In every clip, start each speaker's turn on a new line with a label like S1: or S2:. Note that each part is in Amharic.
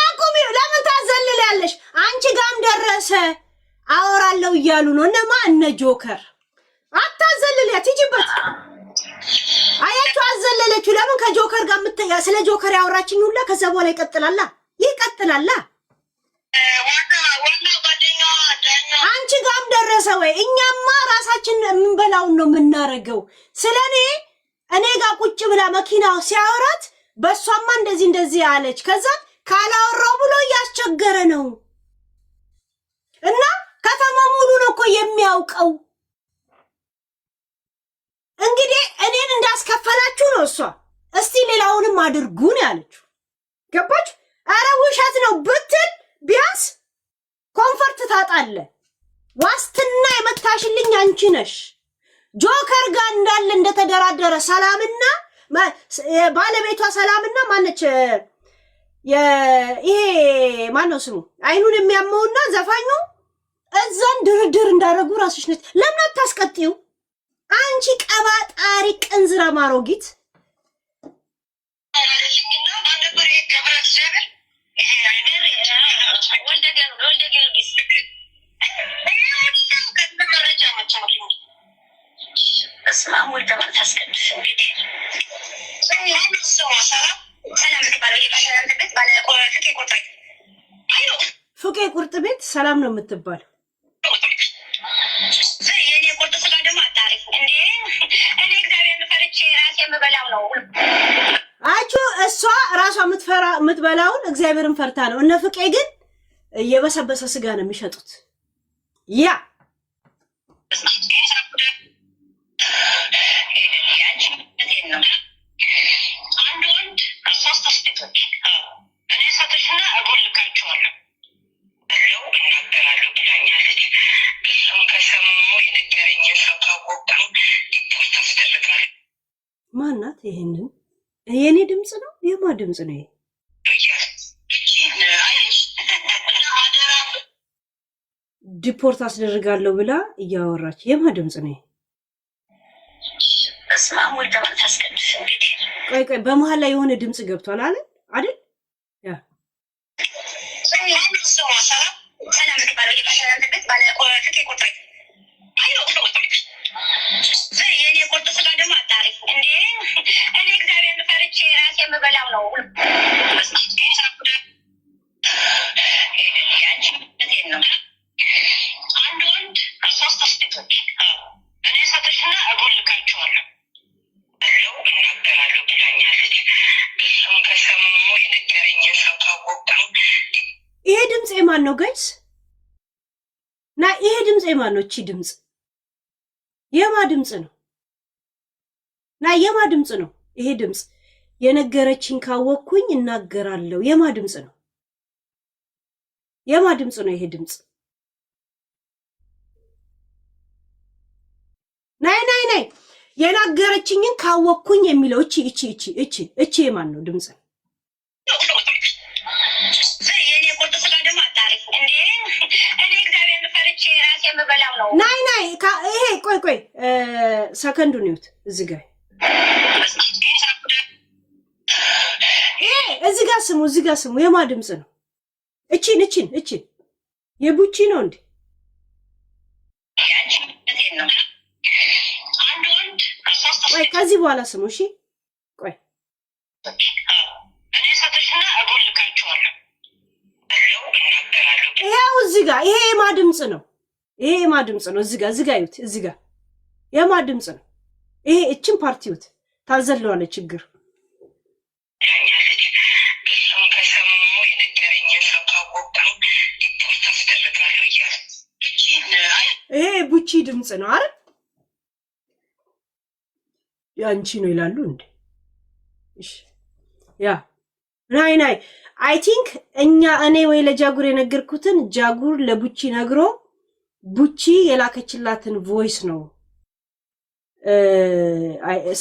S1: አቁሚ ለምን ታዘልላለሽ አንቺ ጋም ደረሰ አወራለው እያሉ ነው እነማ እነ ጆከር አታዘልልያት ይጅበት አያችሁ አዘለለችው ለምን ከጆከር ጋር ምትያ ስለ ጆከር ያወራችኝ ሁላ ከዛ በኋላ ይቀጥላል አንቺ ጋም ደረሰ ወይ እኛማ ራሳችን ምንበላው ነው ምናረገው ስለኔ እኔ ጋር ቁጭ ብላ መኪናው ሲያወራት በሷማ እንደዚህ አለች ከዛ ካላወራው ብሎ ያስቸገረ ነው እና ከተማ ሙሉ ነው እኮ የሚያውቀው እንግዲህ እኔን እንዳስከፈላችሁ ነው እሷ እስቲ ሌላውንም አድርጉን ያለችው ገባች አረ ውሸት ነው ብትል ቢያንስ ኮንፈርት ታጣለ ዋስትና የመታሽልኝ አንቺ ነሽ ጆከር ጋር እንዳለ እንደተደራደረ ሰላምና ባለቤቷ ሰላምና ማነች ይሄ ማነው ስሙ አይኑን የሚያመውና ዘፋኙ እዛን ድርድር እንዳረጉ ራስሽ ነሽ ለምን አታስቀጥዩ አንቺ ቀባጣሪ ቅንዝራ ማሮጊት አለልኝና ባንደብሬ ገብረት ጀብር ይሄ አይደር ወልደገ ከመረጃ መጣልኝ እስማም ወልደ መንፈስ ቅዱስ እንግዲህ ፍቄ ቁርጥ ቤት ሰላም ነው የምትባለው የኔ ቁርጥ ስጋ ደግሞ አጣሪ እንዴ እኔ እግዚአብሔር ፈርቼ ራሴ የምበላው ነው አቹ እሷ ራሷ የምትበላውን እግዚአብሔርን ፈርታ ነው እነ ፍቄ ግን የበሰበሰ ስጋ ነው የሚሸጡት ያ ማናት ይሄንን የኔ ድምጽ ነው የማ ድምጽ ነው ዲፖርት አስደርጋለሁ ብላ እያወራች የማ ድምጽ ነው እስማም ወልደ መንፈስ ቅዱስ ቆይ በመሃል ላይ የሆነ ድምጽ ገብቷል አይደል ያ ሰላም ተባለ ይባላል ባለ ፍቄ ቁጥር የኔ ቁርጥ ስጋ ደግሞ አጣሪ እንዴ እኔ እግዚአብሔር ፈርቼ ራሴ የምበላው ነው አንድ ወንድ ሶስት ስቴቶች እኔ ሰጥሽና እጎልካቸዋለሁ ብለው እናገራለሁ ብላኛለች እሱም ከሰማሁ የነገረኝን ሰው ታወቀው ይሄ ድምጽ የማን ነው ጋይስ ና ይሄ ድምጽ የማን ነው እቺ ድምጽ የማ ድምጽ ነው ና የማ ድምጽ ነው ይሄ ድምጽ የነገረችኝ ካወቅኩኝ እናገራለሁ የማ ድምጽ ነው ይሄ ድምጽ ናይ የናገረችኝን ካወቅኩኝ የሚለው እቺ የማን ነው ድምጽ የኔ ቁርጥ ስጋ ደግሞ አጣሪ እንዴ እኔ እግዚአብሔር ፈርቼ ራሴ የምበላው ነው ናይ ይሄ ቆይ ሰከንዱን ይውት እዚህ ጋር እዚህ ጋር ስሙ የማ ድምጽ ነው እቺን የቡቺ ነው እንዴ ቆይ ከዚህ በኋላ ስሙ እሺ ቆይ እኔ ሰጥሽና እጎልካቸዋለሁ ይሄው እዚህ ጋር ይሄ የማ ድምጽ ነው እዚህ ጋር ይውት እዚህ ጋር የማ ድምጽ ነው ይሄ እቺን ፓርቲውት ታዘለዋለ ችግር ይሄ ቡቺ ድምጽ ነው አይደል ያንቺ ነው ይላሉ እንዴ እሺ ያ ናይ አይ ቲንክ እኔ ወይ ለጃጉር የነገርኩትን ጃጉር ለቡቺ ነግሮ ቡቺ የላከችላትን ቮይስ ነው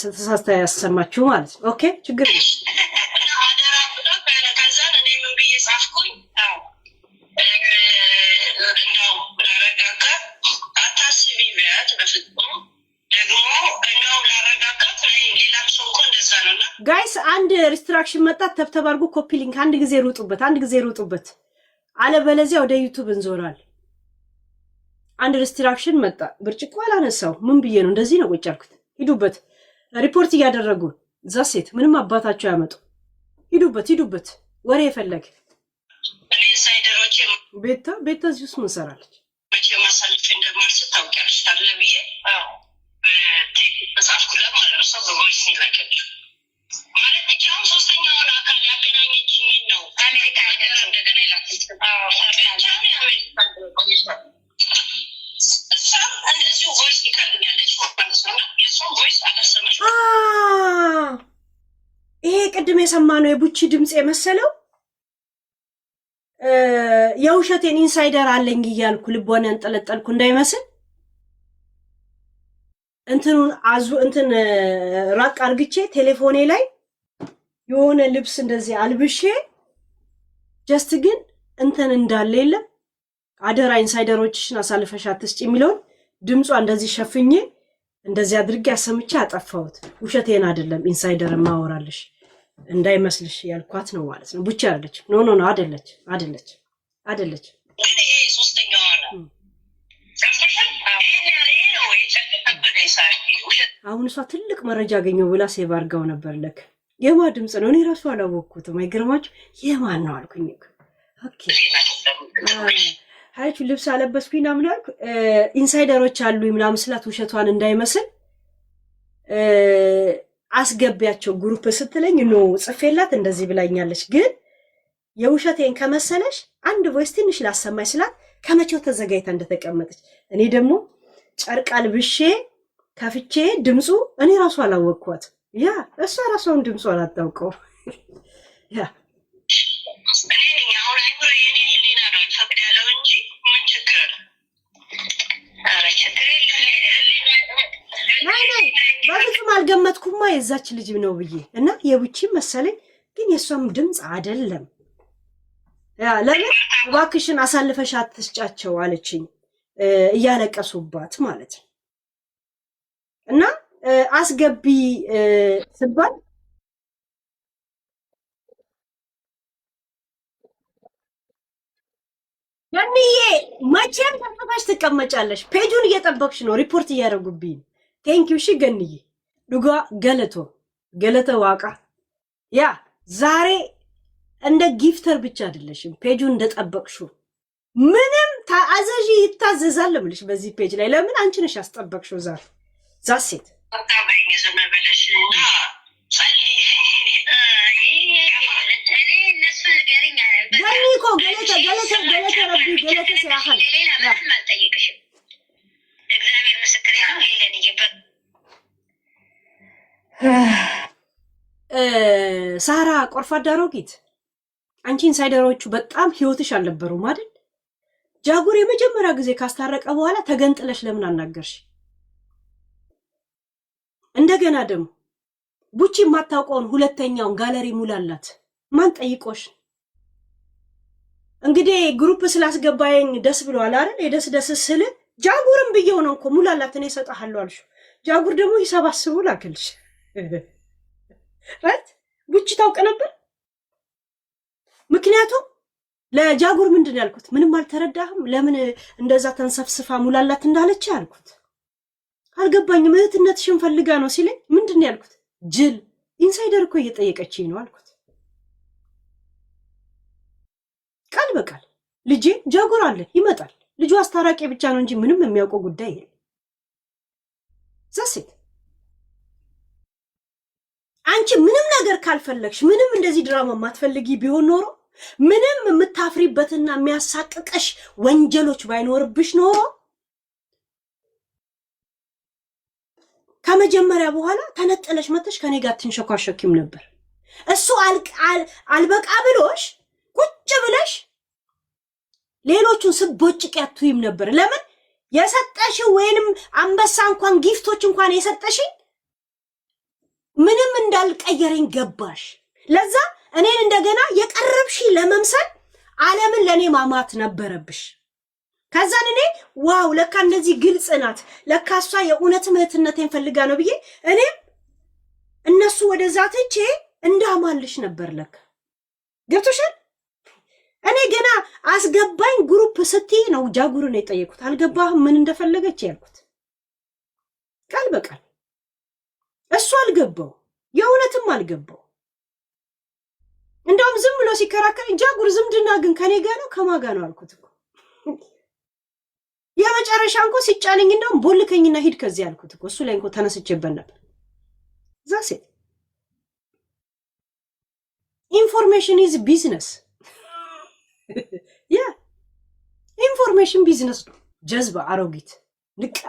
S1: ተሳስታ ያሰማችሁ ማለት ነው ኦኬ ችግር ነው አደራ ብላ ከዛን እኔ ምን ብዬ ጻፍኩኝ ነው ረጋጋ አታስቢ ቢያት በፍጹም ደግሞ
S2: ጋይስ አንድ ሪስትራክሽን መጣ። ተብተብ አድርጉ። ኮፒ ሊንክ አንድ ጊዜ ሩጡበት፣ አለበለዚያ ወደ ዩቲዩብ እንዞራል። አንድ ሪስትራክሽን መጣ። ብርጭቆ አላነሳው ምን ብዬ ነው እንደዚህ ነው ቁጭ ያልኩት። ሂዱበት፣ ሪፖርት እያደረጉ ዛሴት ምንም አባታቸው ያመጡ። ሂዱበት ወሬ የፈለገ ቤታ እዚህ ውስጥ ምን ሰራለች?
S1: መቼ ማሳልፍ እንደማርስ ታውቂያለሽ ታለ ብዬ መጽሐፍ ኩላ ማለት ነው። ሰው በቮይስ ይላከችው ማለት ብቻውን ሶስተኛውን አካል ያገናኘችኝ ነው። አሜሪካ ሀገር እንደገና ይላከች። እሷም እንደዚሁ ቮይስ ይካልኛለች ማለት ነው። የእሷም ቮይስ አላሰመች።
S2: ይሄ ቅድም የሰማነው የቡቺ ድምፅ የመሰለው የውሸቴን ኢንሳይደር አለኝ እያልኩ ልቦና ያንጠለጠልኩ እንዳይመስል እንትን ራቅ አርግቼ ቴሌፎኔ ላይ የሆነ ልብስ እንደዚህ አልብሼ ጀስት ግን እንትን እንዳለ የለም አደራ ኢንሳይደሮችሽን አሳልፈሽ አትስጪ የሚለውን ድምጿ እንደዚህ ሸፍኜ እንደዚህ አድርጌ አሰምቼ አጠፋሁት። ውሸቴን አይደለም ኢንሳይደር ማወራልሽ እንዳይመስልሽ ያልኳት ነው ማለት ነው። ቡቻ አይደለች። ኖ አይደለች።
S1: ይሄ ሶስተኛው ነው።
S2: አሁን እሷ ትልቅ መረጃ አገኘው ብላ ሴቭ አድርጋው ነበር። ለክ የማን ድምፅ ነው? እኔ ራሱ አላወቅኩትም። አይገርማችሁ? የማን ነው አልኩኝ። ኦኬ ሀይቹ ልብስ አለበስኩኝ ምናምን አልኩ። ኢንሳይደሮች አሉ ምናምን ስላት ውሸቷን እንዳይመስል አስገቢያቸው ግሩፕ ስትለኝ ኖ ጽፌላት እንደዚህ ብላኛለች። ግን የውሸቴን ከመሰለሽ አንድ ቮይስ ትንሽ ላሰማኝ ስላት ከመቼው ተዘጋይታ እንደተቀመጠች እኔ ደግሞ ጨርቅ አልብሼ ከፍቼ ድምፁ እኔ ራሱ አላወቅኳት። ያ እሷ ራሷን ድምፁ አላታውቀው። ያ በፍጹም አልገመትኩማ የዛች ልጅ ነው ብዬ እና የቡቺ መሰለኝ። ግን የእሷም ድምፅ አይደለም። ያ ለምን እባክሽን አሳልፈሽ አትስጫቸው አለችኝ እያለቀሱባት ማለት ነው። እና አስገቢ ስባል ገንዬ መቼም ተፈታሽ ትቀመጫለሽ። ፔጁን እየጠበቅሽ ነው። ሪፖርት እያደረጉብኝ። ቴንኪው ሺ ገንዬ ዱጋ ገለተ ዋቃ ያ ዛሬ እንደ ጊፍተር ብቻ አይደለሽም። ፔጁን እንደጠበቅሽው ምንም ታዘዥ ይታዘዛል ለምልሽ በዚህ ፔጅ ላይ ለምን አንቺ ነሽ ያስጠበቅሽው ዛሬ ዛሴት
S1: ታባይኝ ዘመበለሽ
S2: ገኒኮ ገለተ ረቢ ገለተ ሲያኸል
S1: እግዚአብሔር ምስክሬ ነው። ይሄን ይገባ
S2: ሳራ ቆርፋዳ ሮጊት አንቺ ኢንሳይደሮቹ በጣም ህይወትሽ አልነበሩም አይደል? ጃጉር የመጀመሪያ ጊዜ ካስታረቀ በኋላ ተገንጥለሽ ለምን አናገርሽ? እንደገና ደግሞ ቡቺ የማታውቀውን ሁለተኛውን ጋለሪ ሙላላት። ማን ጠይቆሽ? እንግዲህ ግሩፕ ስላስገባየኝ ደስ ብሏል አይደል? የደስ ስል ጃጉርም ብየው ነው እኮ ሙላላት እኔ እሰጥሃለሁ አልሽ። ጃጉር ደግሞ ይሰባስቡ ላክልሽ። ራይት ቡቺ ታውቅ ነበር። ምክንያቱም ለጃጉር ምንድን ያልኩት ምንም አልተረዳህም። ለምን እንደዛ ተንሰፍስፋ ሙላላት እንዳለች ያልኩት አልገባኝም። እህትነትሽን ፈልጋ ነው ሲለኝ ምንድን ያልኩት ጅል ኢንሳይደር እኮ እየጠየቀችኝ ነው አልኩት። ቃል በቃል ልጄ ጃጉር አለ ይመጣል። ልጁ አስታራቂ ብቻ ነው እንጂ ምንም የሚያውቀው ጉዳይ የለም። ዛሴት አንቺ ምንም ነገር ካልፈለግሽ ምንም እንደዚህ ድራማ ማትፈልጊ ቢሆን ኖሮ ምንም የምታፍሪበትና የሚያሳቅቀሽ ወንጀሎች ባይኖርብሽ ኖሮ ከመጀመሪያ በኋላ ተነጠለሽ መተሽ ከኔ ጋር ትንሸኳሸኪም ነበር። እሱ አልበቃ ብሎሽ ቁጭ ብለሽ ሌሎቹን ስቦጭቅ ያቱይም ነበር። ለምን የሰጠሽው ወይንም አንበሳ እንኳን ጊፍቶች እንኳን የሰጠሽኝ ምንም እንዳልቀየረኝ ገባሽ። ለዛ እኔን እንደገና የቀረብሽ ለመምሰል ዓለምን ለኔ ማማት ነበረብሽ። ከዛን እኔ ዋው ለካ እንደዚህ ግልጽ ናት፣ ለካ እሷ የእውነት እህትነቴን ፈልጋ ነው ብዬ እኔም እነሱ ወደዛ ትቼ እንዳማልሽ ነበር ለካ። ገብቶሻል? እኔ ገና አስገባኝ ግሩፕ ስትይ ነው ጃጉርን የጠየኩት። አልገባህም ምን እንደፈለገች ያልኩት ቃል በቃል። እሱ አልገባው፣ የእውነትም አልገባው። እንደውም ዝም ብሎ ሲከራከር ጃጉር ዝምድና ግን ከኔ ጋር ነው ከማን ጋር ነው አልኩት እኮ። የመጨረሻ እንኳ ሲጫነኝ እንደውም ቦልከኝና ሂድ ከዚህ አልኩት እኮ። እሱ ላይ እንኳ ተነስቼበት ነበር። ዛሴ ኢንፎርሜሽን ኢዝ ቢዝነስ። ያ ኢንፎርሜሽን ቢዝነስ ነው። ጀዝባ አሮጊት ንቃ።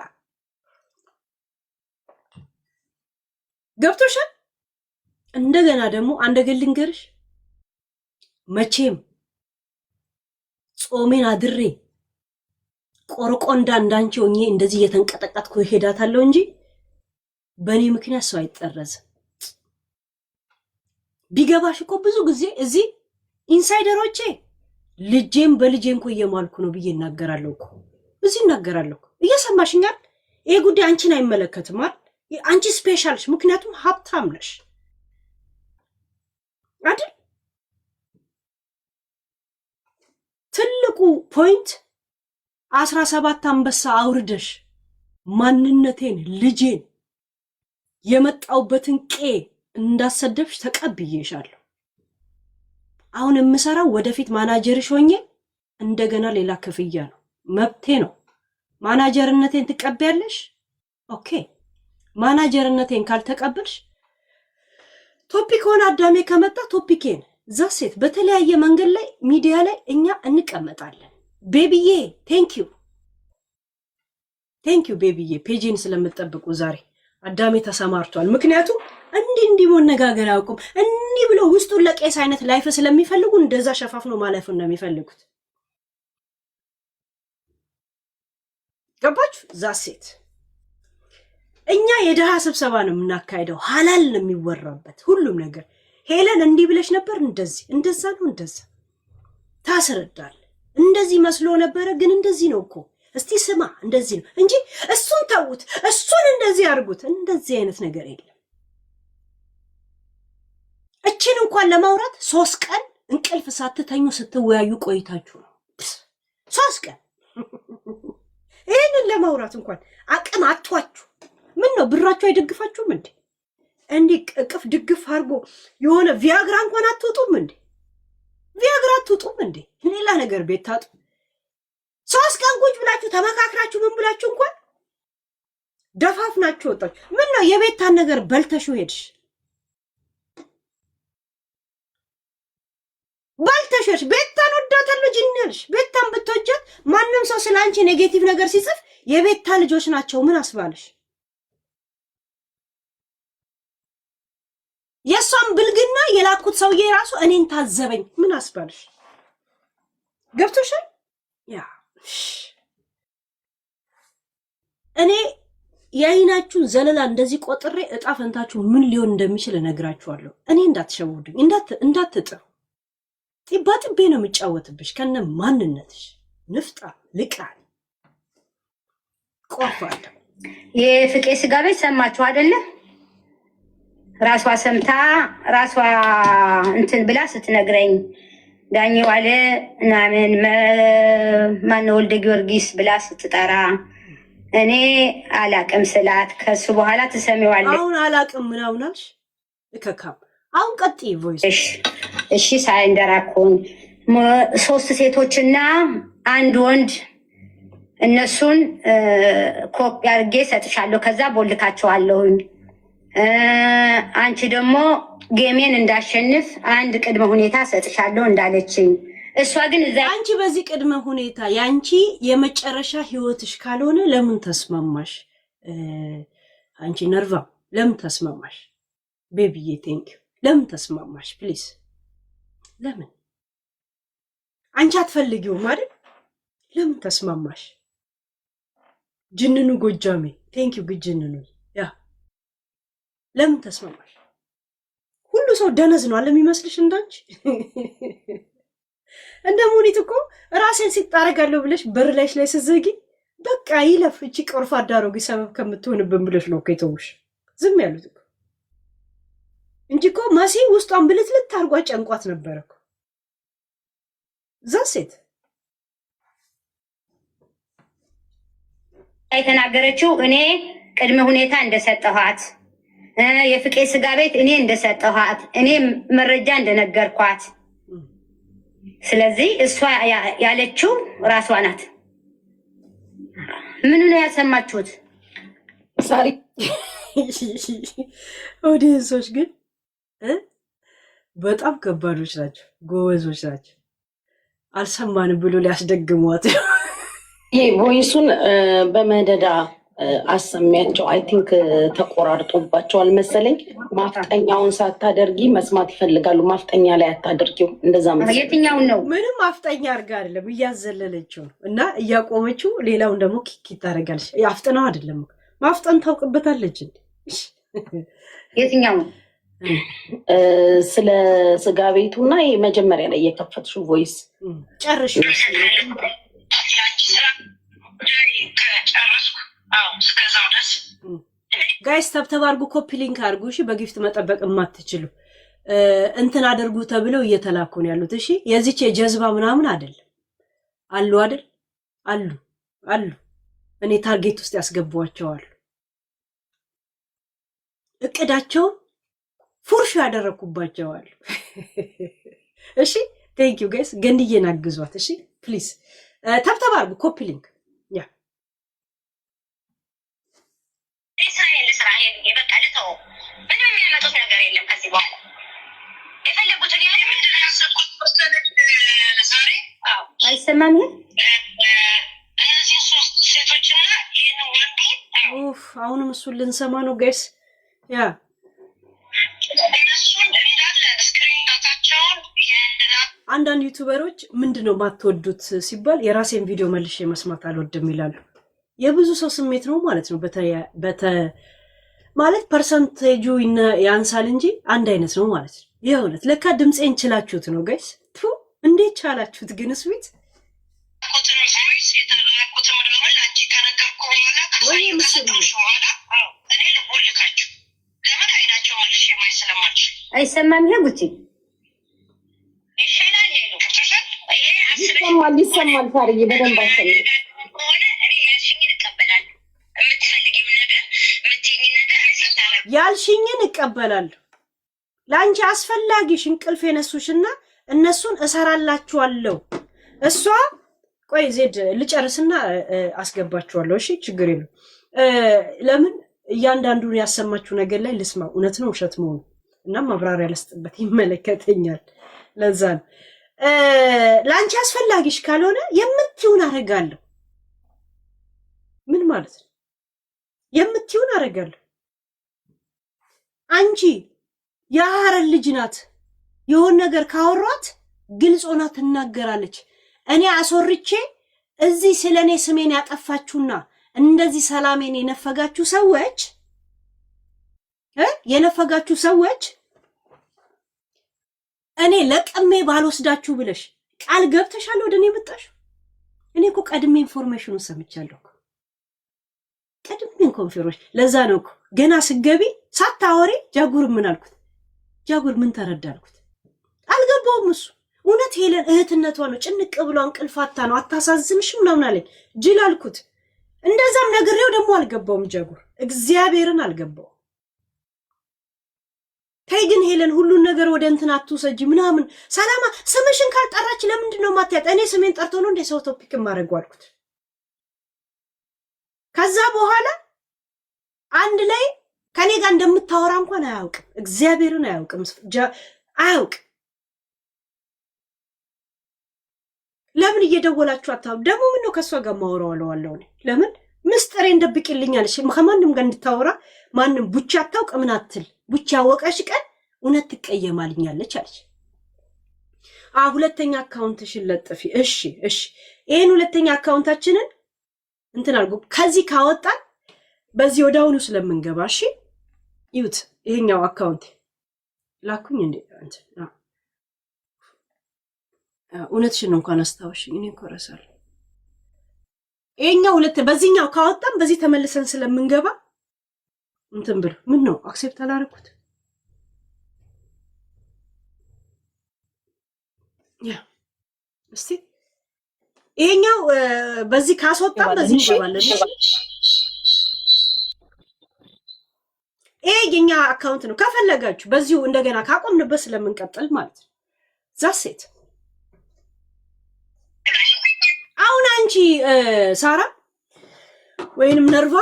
S2: ገብቶሻል? እንደገና ደግሞ አንድ ነገር ልንገርሽ፣ መቼም ጾሜን አድሬ ቆርቆንዳ እንዳንቺ ሆኜ እንደዚህ እየተንቀጠቀጥኩ ሄዳታለሁ እንጂ በእኔ ምክንያት ሰው አይጠረዝም። ቢገባሽ እኮ ብዙ ጊዜ እዚህ ኢንሳይደሮቼ ልጄም በልጄም እኮ እየማልኩ ነው ብዬ እናገራለሁ እኮ። እዚህ እናገራለሁ እኮ። እየሰማሽኛል? ይሄ ጉዳይ አንቺን አይመለከትም አይደል? አንቺ ስፔሻልሽ፣ ምክንያቱም ሀብታም ነሽ አይደል? ትልቁ ፖይንት 17 አንበሳ አውርደሽ ማንነቴን ልጄን የመጣውበትን ቄ እንዳሰደብሽ ተቀብዬሻለሁ። አሁን የምሰራው ወደፊት ማናጀርሽ ሆኜ እንደገና ሌላ ክፍያ ነው፣ መብቴ ነው። ማናጀርነቴን ትቀበያለሽ? ኦኬ። ማናጀርነቴን ካልተቀበልሽ ቶፒክ ሆነ አዳሜ ከመጣ ቶፒኬን ዛሴት በተለያየ መንገድ ላይ ሚዲያ ላይ እኛ እንቀመጣለን። ቤቢዬ ቴንኪዩ ቤቢዬ ፔጂን ስለምትጠብቁ ዛሬ አዳሜ ተሰማርቷል። ምክንያቱም እንዲህ መነጋገር አያውቁም። እንዲህ ብለው ውስጡን ለቄስ አይነት ላይፍ ስለሚፈልጉ እንደዛ ሸፋፍኖ ማለፉን ነው የሚፈልጉት። ገባችሁ? ዛሴት እኛ የደሃ ስብሰባ ነው የምናካሄደው። ሐላል ነው የሚወራበት ሁሉም ነገር። ሄለን እንዲህ ብለሽ ነበር፣ እንደዚህ እንደዛ ነው፣ እንደዛ ታስረዳል። እንደዚህ መስሎ ነበረ ግን እንደዚህ ነው እኮ፣ እስቲ ስማ እንደዚህ ነው እንጂ እሱን ተውት፣ እሱን እንደዚህ አድርጉት። እንደዚህ አይነት ነገር የለም። እችን እንኳን ለማውራት 3 ቀን እንቅልፍ ሳትተኙ ስትወያዩ ቆይታችሁ ነው። 3 ቀን ይህንን ለማውራት እንኳን አቅም አጥቷችሁ። ምን ነው ብራችሁ አይደግፋችሁም እንዴ? እንዲህ እቅፍ ድግፍ አድርጎ የሆነ ቪያግራ እንኳን አትወጡም እንዴ? ቪያግራ አትወጡም እንዴ? ሌላ ነገር ቤት ታጡ። 3 ቀን ቁጭ ብላችሁ ተመካክራችሁ ምን ብላችሁ እንኳን ደፋፍናችሁ ወጣችሁ። ምን ነው የቤታን ነገር በልተሽው ሄድሽ? ባልተሸሽ ቤታን ወዳታለሁ ጅንልሽ። ቤታን ብትወጃት ማንም ሰው ስላንቺ ኔጌቲቭ ነገር ሲጽፍ የቤታ ልጆች ናቸው ምን አስባለሽ? የሷን ብልግና የላኩት ሰውዬ ራሱ እኔን ታዘበኝ ምን አስባለሽ? ገብቶሻል? ያ እኔ የአይናችሁን ዘለላ እንደዚህ ቆጥሬ እጣ ፈንታችሁ ምን ሊሆን እንደሚችል እነግራችኋለሁ። እኔ እንዳትሸውዱኝ፣ እንዳትጥሩ። ጢባ ጥቤ ነው የምጫወትብሽ ከነ ማንነትሽ። ንፍጣ ልቃል ቆርፋለሁ።
S3: የፍቄ ስጋ ቤት ሰማችሁ አይደለ? ራሷ ሰምታ ራሷ እንትን ብላ ስትነግረኝ ዳኝ ዋለ ምናምን ማነው ወልደ ጊዮርጊስ ብላ ስትጠራ እኔ አላቅም ስላት ከሱ በኋላ ትሰሚዋለሽ።
S2: አሁን አላቅም ምናምን አልሽ እከካም። አሁን ቀጥይ ቮይስ።
S3: እሺ ሳይንደራኩን 3 ሴቶችና 1 ወንድ እነሱን ኮፒ አድርጌ ሰጥሻለሁ፣ ከዛ ቦልካቸዋለሁኝ። አንቺ ደግሞ ጌሜን እንዳሸንፍ 1 ቅድመ ሁኔታ ሰጥሻለሁ እንዳለችኝ፣ እሷ ግን እዛ
S2: አንቺ በዚህ ቅድመ ሁኔታ ያንቺ የመጨረሻ ህይወትሽ ካልሆነ ለምን ተስማማሽ? አንቺ ነርቫ ለምን ተስማማሽ? ቤቢዬ ቴንክ ዩ። ለምን ተስማማሽ? ፕሊዝ ለምን? አንቺ አትፈልጊውም አይደል? ለምን ተስማማሽ? ጅንኑ ጎጃሜ ቴንክ ዩ ግጅንኑ። ያ ለምን ተስማማሽ? ሁሉ ሰው ደነዝ ነው አለ የሚመስልሽ እንዳንቺ? እንደ ሙኒት እኮ ራሴን ሲጣረጋለሁ ብለሽ በር ላይሽ ላይ ስትዘጊ በቃ ይለፍ እቺ ቆርፋ አዳሮጊ ሰበብ ከምትሆንብን ብለሽ ነው እኮ የተውሽ። ዝም ያሉት እኮ እንጂ እኮ መሲ ውስጧን ብልትልት አርጓ ጨንቋት ነበር እኮ ዛሴት
S3: የተናገረችው እኔ ቅድመ ሁኔታ እንደሰጠኋት የፍቄ ስጋ ቤት እኔ እንደሰጠኋት እኔ መረጃ እንደነገርኳት። ስለዚህ እሷ ያለችው ራሷ ናት። ምን ነው ያሰማችሁት?
S2: ሳሪ ኦዲየንሶች ግን በጣም ከባዶች ናቸው፣ ጎበዞች ናቸው። አልሰማንም ብሎ ሊያስደግሟት
S4: ይሄ ቮይሱን በመደዳ አሰሚያቸው። አይ ቲንክ ተቆራርጦባቸዋል መሰለኝ። ማፍጠኛውን ሳታደርጊ መስማት ይፈልጋሉ። ማፍጠኛ ላይ አታደርጊው። እንደዛ መሰለኝ።
S3: የትኛውን ነው?
S2: ምንም ማፍጠኛ አድርጋ አይደለም እያዘለለችው ነው እና እያቆመችው፣ ሌላውን ደግሞ ኪክ ታደርጋለች። አፍጥነው አይደለም ማፍጠን ታውቅበታለች እንዴ?
S3: የትኛው ነው?
S4: ስለ ስጋ ቤቱና መጀመሪያ ላይ የከፈትሽው ቮይስ
S2: ጨርሽ ጋይስ ተብተብ አድርጉ፣ ኮፒ ሊንክ አድርጉ። እሺ በጊፍት መጠበቅ የማትችሉ እንትን አድርጉ ተብለው እየተላኩ ነው ያሉት። እሺ የዚች የጀዝባ ምናምን አይደለም አሉ አይደል? አሉ እኔ ታርጌት ውስጥ ያስገቧቸዋል። እቅዳቸው ፉርሽ ያደረኩባቸዋል። እሺ ቴንክ ዩ ጋይስ፣ ገንድዬን አግዟት። እሺ ፕሊዝ ተብተብ አድርጉ፣ ኮፒ ሊንክ ያ
S1: ምንም የሚያመጡት ነገር የለም ከዚህ በኋላ የፈለጉትን ያህል ምንድን ነው ያሰብኩት ዛሬ
S3: አይሰማም።
S1: እነዚህ ሶስት ሴቶችና ይህን ወንዱ
S2: አሁንም እሱን ልንሰማ ነው ጋይስ። ያ
S1: እነሱን እንዳለ ስክሪንታቸውን
S2: አንዳንድ ዩቱበሮች ምንድነው ማትወዱት ሲባል የራሴን ቪዲዮ መልሼ መስማት አልወድም ይላሉ። የብዙ ሰው ስሜት ነው ማለት ነው። ማለት ፐርሰንቴጁ ያንሳል እንጂ አንድ አይነት ነው ማለት ነው። የእውነት ለካ ድምፄን ችላችሁት ነው ጋይስ። እንዴት ቻላችሁት ግን? ስዊት
S3: አይሰማም። ይሄ ጉቺ
S4: ይሰማል። ታርዬ በደንብ አሰሚ
S2: ያልሽኝን እቀበላለሁ። ለአንቺ አስፈላጊሽ እንቅልፍ የነሱሽና እነሱን እሰራላችኋለሁ። እሷ ቆይ ዜድ ልጨርስና አስገባችኋለሁ። እሺ ችግር የለም። ለምን እያንዳንዱን ያሰማችሁ ነገር ላይ ልስማ፣ እውነት ነው ውሸት መሆኑ እና ማብራሪያ ልስጥበት ይመለከተኛል። ለዛ ነው ለአንቺ አስፈላጊሽ ካልሆነ የምትይውን አደርጋለሁ። ምን ማለት ነው? የምትይውን አደርጋለሁ። አንቺ የሐረር ልጅ ናት። የሆነ ነገር ካወሯት ግልጽ ሆና ትናገራለች። እኔ አስወርቼ እዚህ ስለኔ ስሜን ያጠፋችሁና እንደዚህ ሰላሜን የነፈጋችሁ ሰዎች እኔ ለቅሜ ባልወስዳችሁ ብለሽ ቃል ገብተሻል ወደ እኔ መጣሽ። እኔ እኮ ቀድሜ ኢንፎርሜሽኑን ሰምቻለሁ። ቀድሜ ኮንፈረንስ ለዛ ነው እኮ ገና ስገቢ ሳታወሪ ጃጉር ምን አልኩት? ጃጉር ምን ተረዳልኩት? አልገባውም እሱ። እውነት ሄለን እህትነቷ ነው። ጭንቅ ብሎ እንቅልፋታ ነው። አታሳዝንሽም ምናምን አለኝ። ጅል አልኩት። እንደዛም ነግሬው ደግሞ አልገባውም ጃጉር። እግዚአብሔርን አልገባው። ተይ ግን ሄለን ሁሉን ነገር ወደ እንትን አትውሰጂ ምናምን። ሰላማ ስምሽን ካልጠራች ለምንድን ነው ማትያት? እኔ ስሜን ጠርቶ ነው እንደ ሰው ቶፒክ ማድረግ አልኩት። ከዛ በኋላ አንድ ላይ ከኔ ጋር እንደምታወራ እንኳን አያውቅም። እግዚአብሔርን አያውቅም። አያውቅም። ለምን እየደወላችሁ አታውሩ? ደግሞ ምን ነው ከሷ ጋር ማወራው አለው። ለምን ምስጢሬን ደብቂልኛል? እሺ ከማንም ጋር እንድታወራ ማንም ቡቻ አታውቅ ምን አትል። ቡቻ ያወቀሽ ቀን እውነት ትቀየማልኛለች አለች። ሁለተኛ አካውንትሽን ለጥፊ። እሺ ይሄን ሁለተኛ አካውንታችንን እንትን አድርጎ ከዚህ ካወጣን በዚህ ወዳውኑ ስለምንገባ እሺ ይሁት። ይሄኛው አካውንት ላኩኝ እንዴ አንተ እውነትሽን እንኳን አስታውሽኝ። እኔ እኮ እረሳለሁ። ይሄኛው በዚህኛው ካወጣን በዚህ ተመልሰን ስለምንገባ እንትን ብሎ ምን ነው አክሴፕት አላደረኩት። እስቲ ይሄኛው በዚህ ካስወጣን በዚህ እንገባለን። ይሄ የኛ አካውንት ነው። ከፈለጋችሁ በዚሁ እንደገና ካቆምንበት ስለምንቀጥል ማለት ነው። ዛሴት አሁን አንቺ ሳራ ወይንም ነርቫ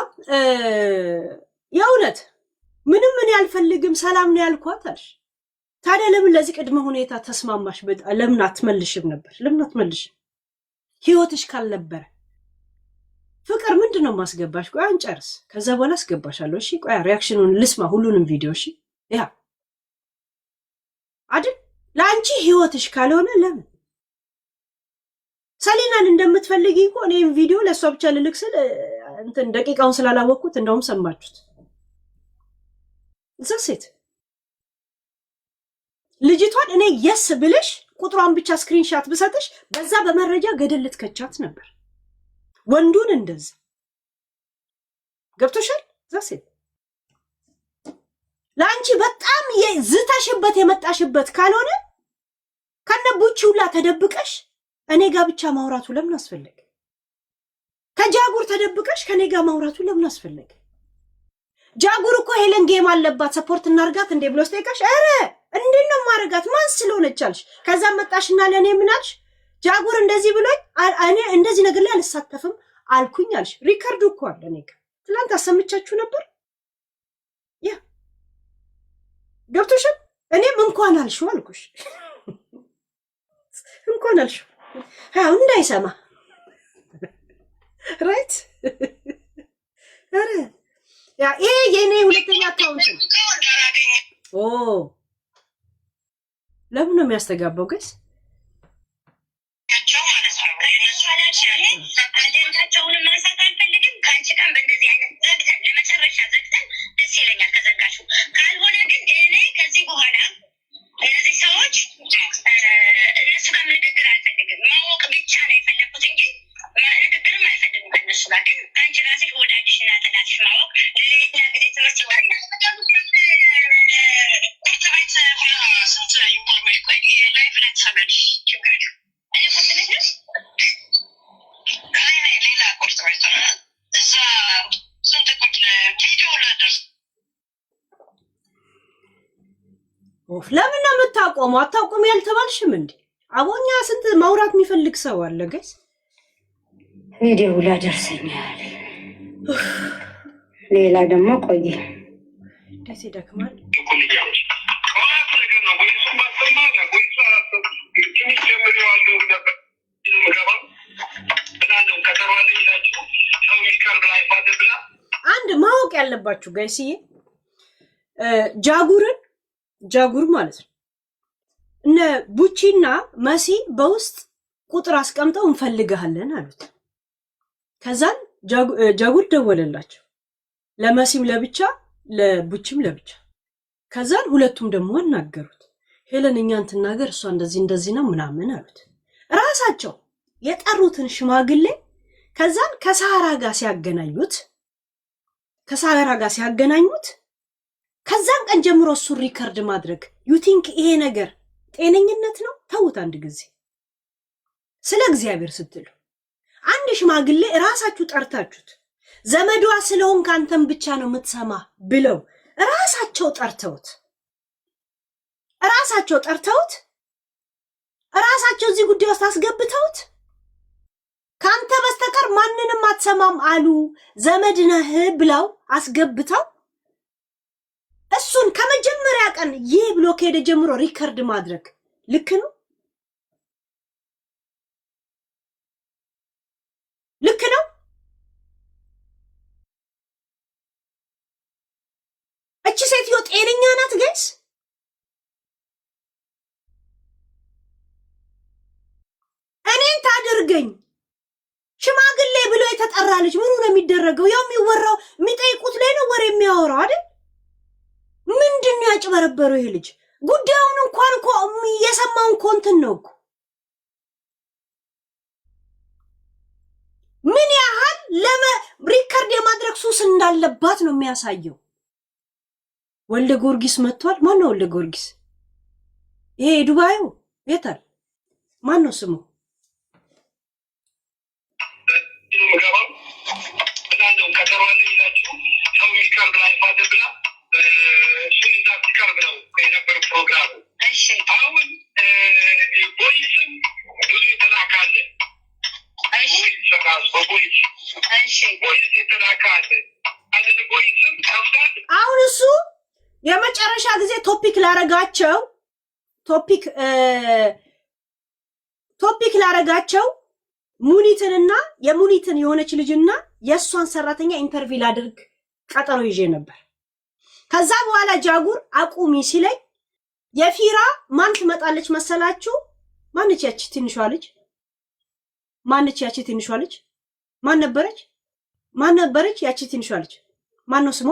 S2: የእውነት ምንም ምን ያልፈልግም ሰላም ነው ያልኳት አልሽ። ታዲያ ለምን ለዚህ ቅድመ ሁኔታ ተስማማሽ? ለምን አትመልሽም ነበር? ለምን አትመልሽም? ህይወትሽ ካልነበረ ፍቅር ምንድነው ማስገባሽ? ቆይ አንጨርስ፣ ከዛ በኋላ አስገባሻለሁ። እሺ ቆይ ሪአክሽኑን ልስማ፣ ሁሉንም ቪዲዮ። እሺ ያ አይደል ለአንቺ ህይወትሽ ካልሆነ ለምን ሰሊናን እንደምትፈልጊ እኮ እኔም ቪዲዮ ለሷ ብቻ ልልክ ስል እንትን ደቂቃውን ስላላወቅኩት እንደውም ሰማችሁት። እዛ ሴት ልጅቷን እኔ የስ ብልሽ ቁጥሯን ብቻ ስክሪንሻት ብሰጥሽ በዛ በመረጃ ገደል ልትከቻት ነበር። ወንዱን እንደዛ ገብቶሻል? እዛ ሴት ለአንቺ በጣም ዝተሽበት የመጣሽበት ካልሆነ ከነቡቺ ሁላ ተደብቀሽ እኔ ጋር ብቻ ማውራቱ ለምን አስፈለገ? ከጃጉር ተደብቀሽ ከኔ ጋር ማውራቱ ለምን አስፈለገ? ጃጉር እኮ ሄለን ጌም አለባት ሰፖርት እናርጋት እንዴ ብሎ ስጠይቃሽ አረ እንዴት ነው ማረጋት ማን ስለሆነች አልሽ። ከዛ መጣሽና ለኔ ምን አልሽ? ጃጉር እንደዚህ ብሎኝ እኔ እንደዚህ ነገር ላይ አልሳተፍም አልኩኝ አልሽ። ሪከርዱ እኮ አለ እኔ ጋር ትላንት አሰምቻችሁ ነበር። ያ ገብቶሻል? እኔም እንኳን አልሽው አልኩሽ እንኳን አልሽው አሁን እንዳይሰማ ራይት አረ ያ ይሄ የኔ ሁለተኛ አካውንት ኦ ለምን ነው የሚያስተጋባው? ጋይስ
S1: አጀንዳቸውን ማንሳት አልፈልግም። ከአንቺ ጋር በእንደዚህ አይነት ዘግተን ለመጨረሻ ዘግተን ደስ ይለኛል ከዘጋሹ። ካልሆነ ግን እኔ ከዚህ በኋላ እነዚህ ሰዎች እነሱ ጋር ንግግር አልፈልግም። ማወቅ ብቻ ነው የፈለኩት እንጂ ንግግርም አልፈልግም ከእነሱ ጋር። ግን አንቺ ራስሽ ወዳጅሽ እና ጠላትሽ ማወቅ ለሌላ ጊዜ ትምህርት ይሆናል። ስንት ኢንፎርሜሽን ቆይ ላይፍ ላይ ተሰበልሽ ችግር እኔ ቁርጥ ቤት ነሽ ሌላ ቁርጥ ቤት እዛ ስንት ቁርጥ ቪዲዮ ላደርስ
S2: ለምን ነው የምታቆመው? አታቆም ያልተባልሽም እንዴ? አቦኛ ስንት ማውራት የሚፈልግ ሰው አለ ጋይስ።
S3: ቪዲዮ ላደርሰኛል። ሌላ ደግሞ ቆይ
S2: ደስ ይደክማል። አንድ ማወቅ ያለባችሁ ጋይስዬ ጃጉር ማለት ነው እነ ቡቺና መሲ በውስጥ ቁጥር አስቀምጠው እንፈልጋለን አሉት። ከዛን ጃጉር ደወለላቸው ለመሲም ለብቻ ለቡቺም ለብቻ። ከዛን ሁለቱም ደግሞ አናገሩት። ሄለን እኛን ትናገር እሷ እንደዚህ ነው ምናምን አሉት። ራሳቸው የጠሩትን ሽማግሌ ከዛን ከሳራ ጋር ሲያገናኙት ከዛን ቀን ጀምሮ እሱን ሪከርድ ማድረግ ዩ ቲንክ ይሄ ነገር ጤነኝነት ነው? ተውት። አንድ ጊዜ ስለ እግዚአብሔር ስትሉ አንድ ሽማግሌ ራሳችሁ ጠርታችሁት ዘመዷ ስለሆንክ አንተም ብቻ ነው የምትሰማ ብለው ራሳቸው ጠርተውት ራሳቸው እዚህ ጉዳይ ውስጥ አስገብተውት ካንተ በስተቀር ማንንም አትሰማም አሉ ዘመድ ነህ ብለው አስገብተው እሱን ከመጀመሪያ ቀን ይህ ብሎ ከሄደ ጀምሮ ሪከርድ ማድረግ ልክ ነው? ልክ ነው? እቺ ሴትዮ ጤነኛ ናት ጋይስ? እኔን ታድርገኝ ሽማግሌ ብሎ የተጠራ ልጅ ምኑ ነው የሚደረገው? ያው የሚወራው የሚጠይቁት ላይ ነው ወሬ የሚያወራው አይደል? ምንድነው ያጭበረበረው ይሄ ልጅ? ጉዳዩን እንኳን እኮ የሰማውን ኮንትን ነው እኮ ምን ያህል ሪከርድ የማድረግ ሱስ እንዳለባት ነው የሚያሳየው። ወልደ ጊዮርጊስ መጥቷል። ማን ነው ወልደ ጊዮርጊስ? ይሄ ዱባዩ የታል? ማን ነው ስሙ? አሁን እሱ የመጨረሻ ጊዜ ቶፒክ ላረጋቸው ሙኒትንና የሙኒትን የሆነች ልጅና የእሷን ሰራተኛ ኢንተርቪው ላድርግ ቀጠሮ ይዤ ነበር። ከዛ በኋላ ጃጉር አቁሚ ሲለኝ የፊራ ማን ትመጣለች መሰላችሁ? ማነች ያቺ ትንሿ ልጅ? ማን ነበረች ያቺ ትንሿ ልጅ? ማን ነው ስሟ?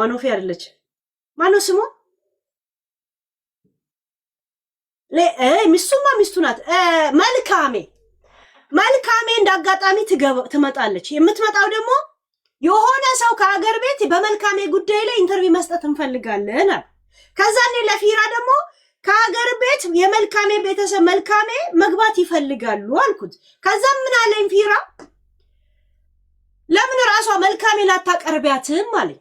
S2: አኖፊ አይደለች። ማን ነው ስሟ? ሚስቱ ናት። መልካሜ እንዳጋጣሚ ትመጣለች። የምትመጣው ደግሞ የሆነ ሰው ከሀገር ቤት በመልካሜ ጉዳይ ላይ ኢንተርቪው መስጠት እንፈልጋለን። ከዛ እኔ ለፊራ ደግሞ ከሀገር ቤት የመልካሜ ቤተሰብ መልካሜ መግባት ይፈልጋሉ አልኩት። ከዛ ምን አለኝ ፊራ፣ ለምን ራሷ መልካሜ ላታቀርቢያትም አለኝ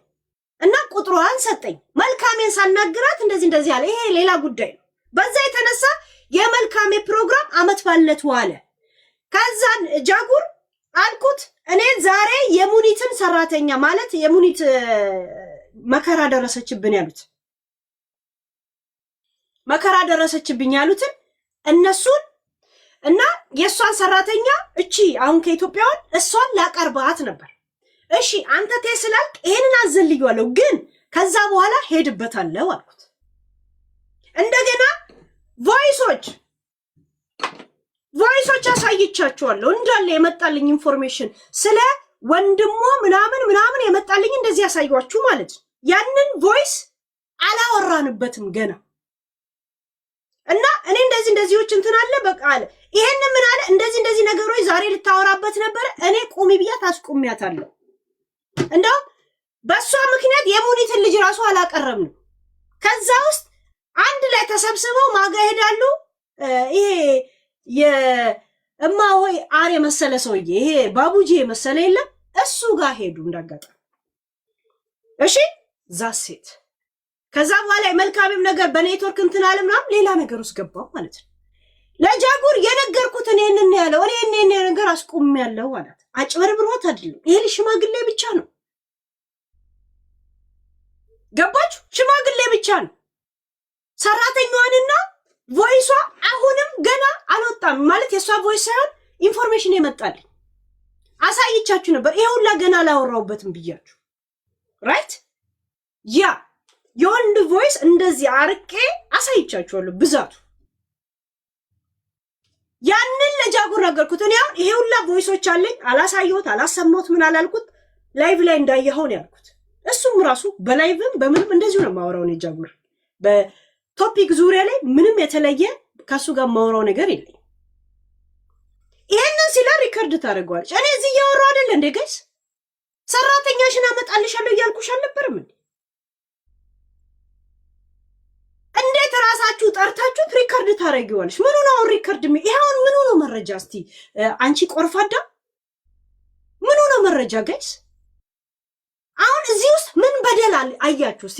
S2: እና ቁጥሯን ሰጠኝ። መልካሜን ሳናግራት እንደዚህ አለ። ይሄ ሌላ ጉዳይ ነው። በዛ የተነሳ የመልካሜ ፕሮግራም አመት ባለት ዋለ። ከዛን ጃጉር አልኩት እኔ ዛሬ የሙኒትን ሰራተኛ ማለት የሙኒት መከራ ደረሰችብኝ ያሉትን እነሱን እና የሷን ሰራተኛ እቺ አሁን ከኢትዮጵያውን እሷን ላቀርባት ነበር። እሺ አንተ ተስላልክ ይሄንን አዘልዩዋለሁ፣ ግን ከዛ በኋላ ሄድበታለሁ አልኩት። እንደገና ቮይሶች አሳይቻቸዋለሁ እንዳለ የመጣልኝ ኢንፎርሜሽን ስለ ወንድሞ ምናምን የመጣልኝ እንደዚህ ያሳዩዋችሁ ማለት ነው። ያንን ቮይስ አላወራንበትም ገና እና እኔ እንደዚህዎች እንትን አለ በቃ አለ። ይሄን ምን አለ እንደዚህ ነገሮች ዛሬ ልታወራበት ነበር። እኔ ቁሚ ብያት አስቁሚያታለሁ። እንደው በሷ ምክንያት የሙኒትን ልጅ ራሱ አላቀረብንም። ከዛ ውስጥ አንድ ላይ ተሰብስበው ማጋ ሄዳሉ። ይሄ የእማ ሆይ አሬ መሰለ ሰውዬ ይሄ ባቡጂ መሰለ የለም እሱ ጋር ሄዱ እንዳጋጣሚ። እሺ ዛሴት ከዛ በኋላ መልካምም ነገር በኔትወርክ እንትን አለ ምናምን ሌላ ነገር ውስጥ ገባው ማለት ነው። ለጃጉር የነገርኩት እኔን ያለው እኔ ነገር አስቆሚያለሁ ማለት አጭበርብሮት አይደለም። ይሄ ሽማግሌ ብቻ ነው። ገባችሁ? ሽማግሌ ብቻ ነው። ሰራተኛዋንና ቮይሷ አሁንም ገና አልወጣም ማለት የሷ ቮይስ ሳይሆን ኢንፎርሜሽን የመጣልኝ አሳይቻችሁ ነበር። ይሄ ሁላ ገና አላወራውበትም ብያችሁ ራይት ያ የወንድ ቮይስ እንደዚህ አርቄ አሳይቻችኋለሁ ብዛቱ። ያንን ለጃጉር ነገርኩት። እኔ አሁን ይሄ ሁላ ቮይሶች አለኝ አላሳየሁት አላሰማሁት ምን አላልኩት። ላይቭ ላይ እንዳየኸው ነው ያልኩት። እሱም ራሱ በላይቭም በምንም እንደዚሁ ነው የማወራው። ነው ጃጉር በቶፒክ ዙሪያ ላይ ምንም የተለየ ከሱ ጋር የማወራው ነገር የለኝ። ይሄንን ሲላ ሪከርድ ታደርገዋለች። እኔ እዚህ እያወራሁ አይደል እንዴ ጋይስ? ሰራተኛሽን አመጣልሻለሁ እያልኩሽ አልነበረም እንዴ? እንዴት ራሳችሁ ጠርታችሁት ሪከርድ ታደርጊዋለሽ? ምኑ ነው ሪከርድ? ይሄውን ምኑ ነው መረጃ? እስቲ አንቺ ቆርፋዳ ምኑ ነው መረጃ ጋይስ? አሁን እዚህ ውስጥ ምን በደል አያችሁ? እስቲ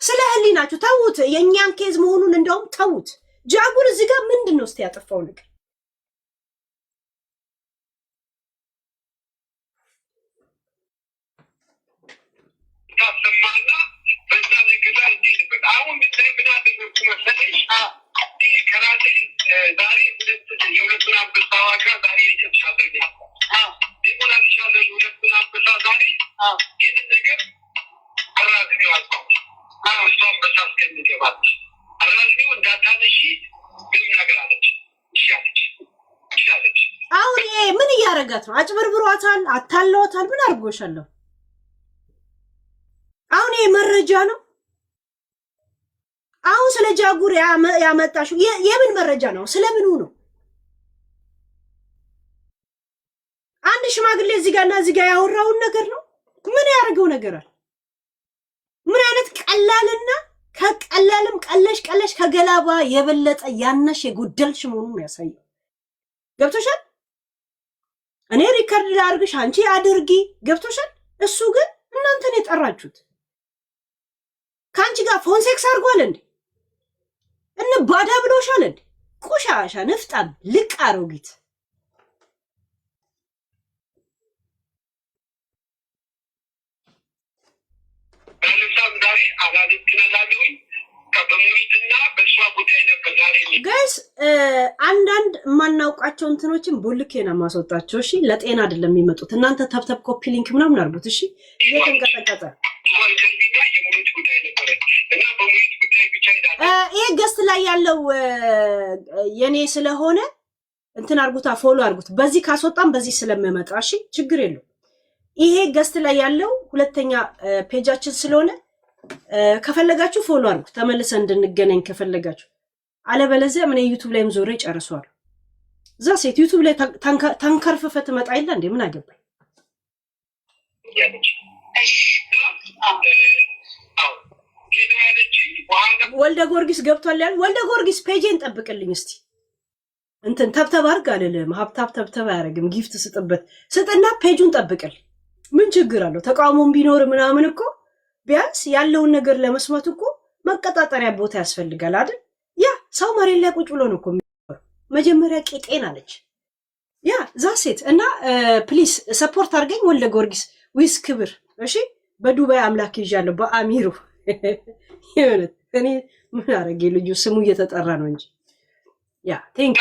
S2: ስለ ህሊናችሁ ተውት። የኛን ኬዝ መሆኑን እንደውም ተውት። ጃጉር እዚህ ጋር ምንድነው እስቲ ያጠፋው ነገር?
S1: ታሰማና በዛ ለግላ እንዴት አሁን ምን አደረኩ መሰለሽ? ከራሴ ዛሬ የሁለቱን አንበሳ ዋጋ ዛሬ ይሰጥሻለሁ። ዲሞላ ይሻለሁ የሁለቱን አንበሳ ዛሬ ይህን ነገር አራዝሜው አልኳት። እሷ አንበሳ እስከሚገባት አራዝሜው እንዳታነሺ ምንም ነገር አለች። እሺ አለች።
S2: አሁን ይሄ ምን እያረጋት ነው? አጭበርብሯታል፣ አታለዋታል። ምን አድርጎሻለሁ? አሁን ይሄ መረጃ ነው። አሁን ስለ ጃጉር ያመጣሽው የምን መረጃ ነው? ስለምኑ ነው? አንድ ሽማግሌ እዚህ ጋርና እዚህ ጋር ያወራውን ነገር ነው። ምን ያደርገው ነገር አለ? ምን አይነት ቀላልና ከቀለልም ቀለሽ ከገላባ የበለጠ ያነሽ የጎደልሽ መሆኑን ያሳየው። ገብቶሻል? እኔ ሪከርድ ላድርግሽ አንቺ አድርጊ። ገብቶሻል? እሱ ግን እናንተን የጠራችሁት ከአንቺ ጋር ፎን ሴክስ አድርጓል እንዴ? እንባዳ ብሎሻል እንዴ? ቆሻሻ ንፍጣም ልቅ አሮጊት። ጋይስ አንዳንድ የማናውቃቸው እንትኖችን ቦልኬና ማስወጣቸው። እሺ ለጤና አይደለም የሚመጡት። እናንተ ተብተብ ኮፒ ሊንክ ምናምን አድርጉት። እሺ እየተንቀጠቀጠ ይሄ ገስት ላይ ያለው የኔ ስለሆነ እንትን አድርጉታ፣ ፎሎ አድርጉት። በዚህ ካስወጣም በዚህ ስለሚመጣ እሺ ችግር የለው። ይሄ ገስት ላይ ያለው ሁለተኛ ፔጃችን ስለሆነ ከፈለጋችሁ ፎሎ አድርጉት፣ ተመልሰን እንድንገናኝ ከፈለጋችሁ። አለበለዚያ ምን ዩቲዩብ ላይም ዞሬ ጨርሷል። እዛ ሴት ዩቲዩብ ላይ ታንከርፍፈ ትመጣ ይላ እንዴ? ምን አገባኝ? ወልደ ጊዮርጊስ ገብቷል ያል ወልደ ጊዮርጊስ ፔጄን ጠብቅልኝ እስቲ። እንትን ተብተብ አድርግ አልልም። ሀብታብ ተብተብ አያደርግም። ጊፍት ስጥበት ስጥና ፔጁን ጠብቅል። ምን ችግር አለው? ተቃውሞም ቢኖር ምናምን እኮ ቢያንስ ያለውን ነገር ለመስማት እኮ መቀጣጠሪያ ቦታ ያስፈልጋል አይደል? ያ ሰው መሬት ላይ ቁጭ ብሎ ነው እኮ የሚኖረው። መጀመሪያ ቄጤን አለች ያ ዛሴት እና ፕሊስ ሰፖርት አድርገኝ ወልደ ጊዮርጊስ ዊስ ክብር። እሺ በዱባይ አምላክ ይዣለሁ በአሚሩ ይሁን። እኔ ምን አረጌ? ልጁ ስሙ እየተጠራ ነው እንጂ ያ ቴንክ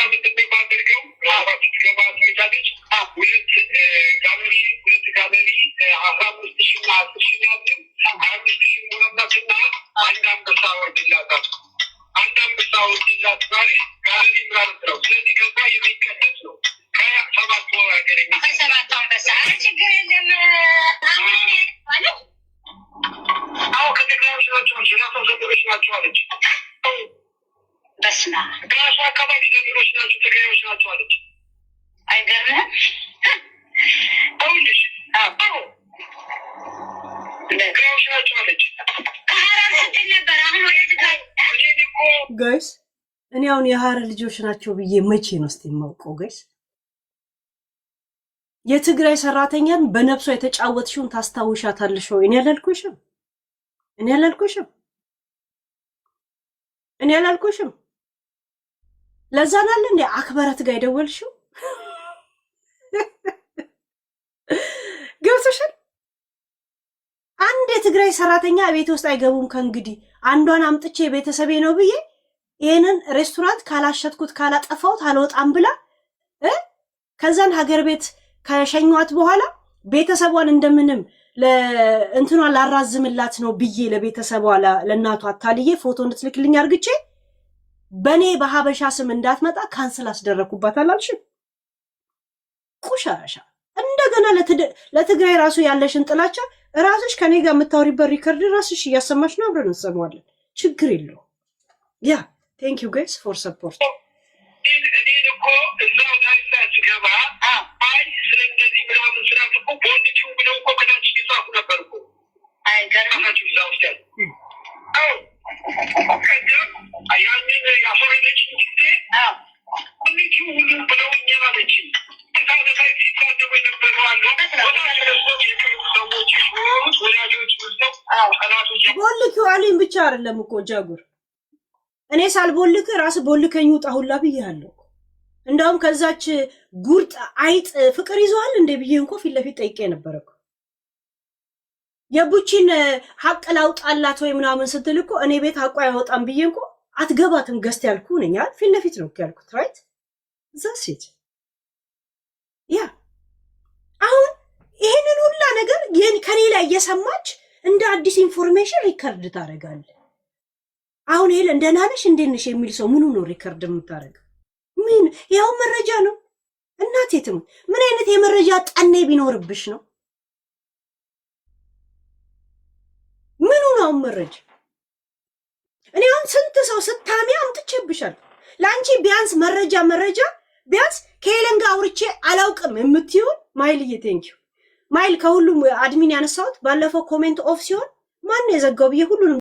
S2: ጋይስ እኔ አሁን የሐረር ልጆች ናቸው ብዬ መቼ ነው እስቲ የማውቀው? ጋይስ የትግራይ ሰራተኛን በነፍሷ የተጫወትሽውን ታስታውሻታለሽ ወይ? እኔ ያላልኩሽም ለዛናል እንዴ አክበረት ጋር የደወልሽው ገብቶሻል? አንድ የትግራይ ሰራተኛ ቤት ውስጥ አይገቡም ከእንግዲህ አንዷን አምጥቼ ቤተሰቤ ነው ብዬ ይሄንን ሬስቶራንት ካላሸጥኩት ካላጠፋሁት አልወጣም ብላ ከዛን ሀገር ቤት ከሸኟት በኋላ ቤተሰቧን እንደምንም ለእንትኗ ላራዝምላት ነው ብዬ ለቤተሰቧ ለእናቷ አታልዬ ፎቶ እንድትልክልኝ አርግቼ በኔ በሀበሻ ስም እንዳትመጣ ካንስል አስደረኩባት አላልሽም? ቁሻሻ እንደገና ለትግራይ ራሱ ያለሽን ጥላቻ ራስሽ ከኔ ጋር የምታወሪበት ሪከርድ ራስሽ እያሰማሽ ነው። አብረን እንሰማዋለን። ችግር የለው። ያ ቴንክ ዩ ጋይስ ፎር ሰፖርት። ቦልኪው አሉኝ ብቻ አይደለም እኮ ጃጉር፣ እኔ ሳልቦልክ ራስ ቦልከኝ ውጣ ሁላ ብያለሁ። እንደውም ከዛች ጉርጥ አይጥ ፍቅር ይዟል እንደ ብዬ እንኳ ፊት ለፊት ጠይቄ ነበር እኮ። የቡቺን ሐቅ ላውጣላት ወይ ምናምን ስትል እኮ እኔ ቤት ሐቋ አይወጣም ብዬ እንኳ አትገባትም ገስት ያልኩ ነኝ አይደል? ፊት ለፊት ነው ያልኩት። ራይት ዛሲት ያ አሁን ይሄንን ሁላ ነገር ከኔ ላይ እየሰማች እንደ አዲስ ኢንፎርሜሽን ሪከርድ ታደርጋለህ። አሁን ይሄ እንደና ነሽ እንዴት ነሽ የሚል ሰው ምኑ ነው ሪከርድ የምታደርገው? ምን ያው መረጃ ነው እናቴ ትሙ። ምን አይነት የመረጃ ጠኔ ቢኖርብሽ ነው? ምኑ ነው መረጃ? እኔ አሁን ስንት ሰው ስታሚ አምጥቼብሻል። ለአንቺ ቢያንስ መረጃ ቢያንስ ከሄለን ጋር አውርቼ አላውቅም የምትይውን ማይልዬ ቴንኪው ማይል ከሁሉም አድሚን ያነሳሁት ባለፈው ኮሜንት ኦፍ ሲሆን ማን የዘጋው ብዬ ሁሉንም